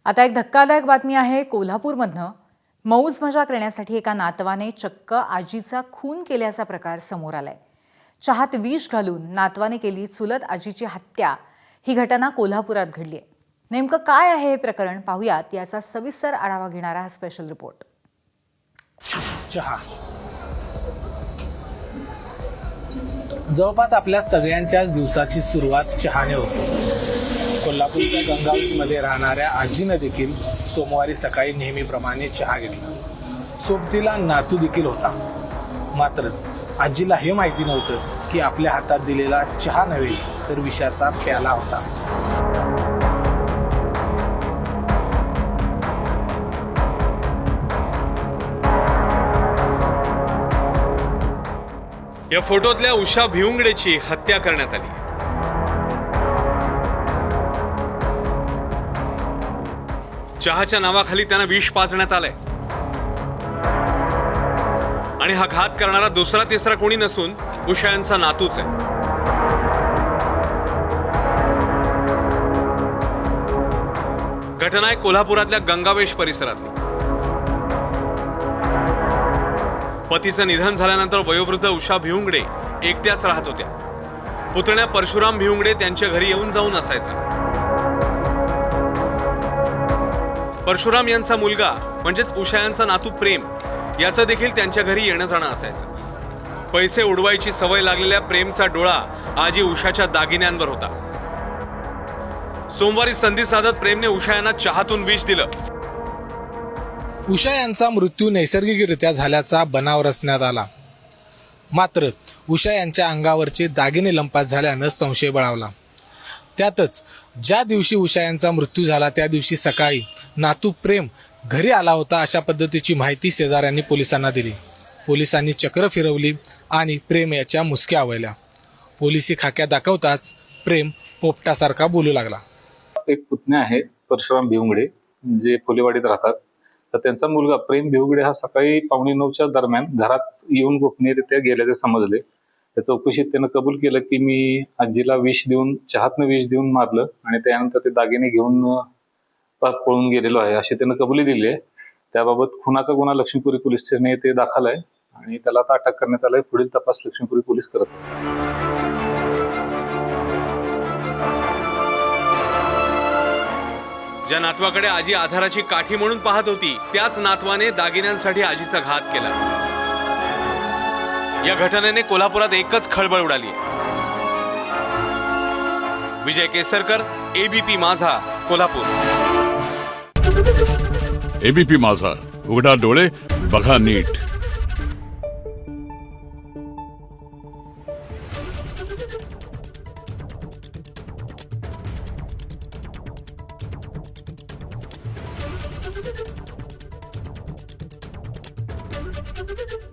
आता एक धक्कादायक बातमी आहे कोल्हापूरमधनं. मौज मजा करण्यासाठी एका नातवाने चक्क आजीचा खून केल्याचा प्रकार समोर आलाय. चहात विष घालून नातवाने केली चुलत आजीची हत्या. ही घटना कोल्हापुरात घडली आहे. नेमकं काय आहे हे प्रकरण पाहूयात. याचा सविस्तर आढावा घेणारा हा स्पेशल रिपोर्ट. चहा जवळपास आपल्या सगळ्यांच्याच दिवसाची सुरुवात चहाने होते. कोल्हापूरच्या गंगावेशमध्ये राहणाऱ्या आजीनं देखील सोमवारी सकाळी नेहमीप्रमाणे चहा घेतला. सोबतीला नातू देखील होता. मात्र आजीला हे माहिती नव्हतं की आपल्या हातात दिलेला चहा नव्हे तर विषाचा प्याला होता. या फोटोतल्या उषा भिवंगडेची हत्या करण्यात आली. चहाच्या नावाखाली त्यांना विष पाजण्यात आलंय आणि हा घात करणारा दुसरा तिसरा कोणी नसून उषा यांचा नातूच आहे. घटना आहे कोल्हापुरातल्या गंगावेश परिसरातली. पतीचं निधन झाल्यानंतर वयोवृद्ध उषा भिवंगडे एकट्याच राहत होत्या. पुतण्या परशुराम भिवंगडे त्यांच्या घरी येऊन जाऊन असायचा. परशुराम यांचा मुलगा म्हणजेच उषा यांचा नातू प्रेम याचं देखील त्यांच्या घरी येणं जाणं असायचं. पैसे उडवायची सवय लागलेल्या प्रेमचा डोळा आजी उषाच्या दागिन्यांवर होता. सोमवारी संधी साधत प्रेमने उषा यांना चहातून विष दिलं. उषा यांचा मृत्यू नैसर्गिकरित्या झाल्याचा बनाव रचण्यात आला. मात्र उषा यांच्या अंगावरचे दागिने लंपास झाल्यानं संशय बळावला. त्यातच ज्या दिवशी उषा यांचा मृत्यू झाला त्या दिवशी सकाळी नातू प्रेम घरी आला होता अशा पद्धतीची माहिती शेजाऱ्यांनी पोलिसांना दिली. पोलिसांनी चक्र फिरवली आणि प्रेम याच्या मुसक्या आवळल्या. पोलिसी खाक्या दाखवताच प्रेम पोपटासारखा बोलू लागला. एक पुतण्या आहे परशुराम भिवंगडे जे फुलेवाडीत राहतात. तर त्यांचा मुलगा प्रेम भिवंगडे हा सकाळी 8:45च्या दरम्यान घरात येऊन गोपनीयरित्या गेल्याचे समजले. त्या चौकशीत त्यानं कबूल केलं की मी आजीला विष देऊन चहातनं विष देऊन मारलं आणि त्यानंतर ते दागिने घेऊन पळून गेलेलो आहे अशी त्यानं कबुली दिली आहे. त्याबाबत खुनाचा गुन्हा लक्ष्मीपुरी पोलीस स्टेशन येथे दाखल आहे आणि त्याला आता अटक करण्यात आलंय. पुढील तपास लक्ष्मीपुरी पोलीस करत आहेत. ज्या नातवाकडे आजी आधाराची काठी म्हणून पाहत होती त्याच नातवाने दागिन्यांसाठी आजीचा घात केला. या घटनेने कोल्हापुरात एकच खळबळ उडाली. विजय केसरकर, एबीपी माझा, कोल्हापूर. एबीपी माझा, उघडा डोळे बघा नीट. Thank you.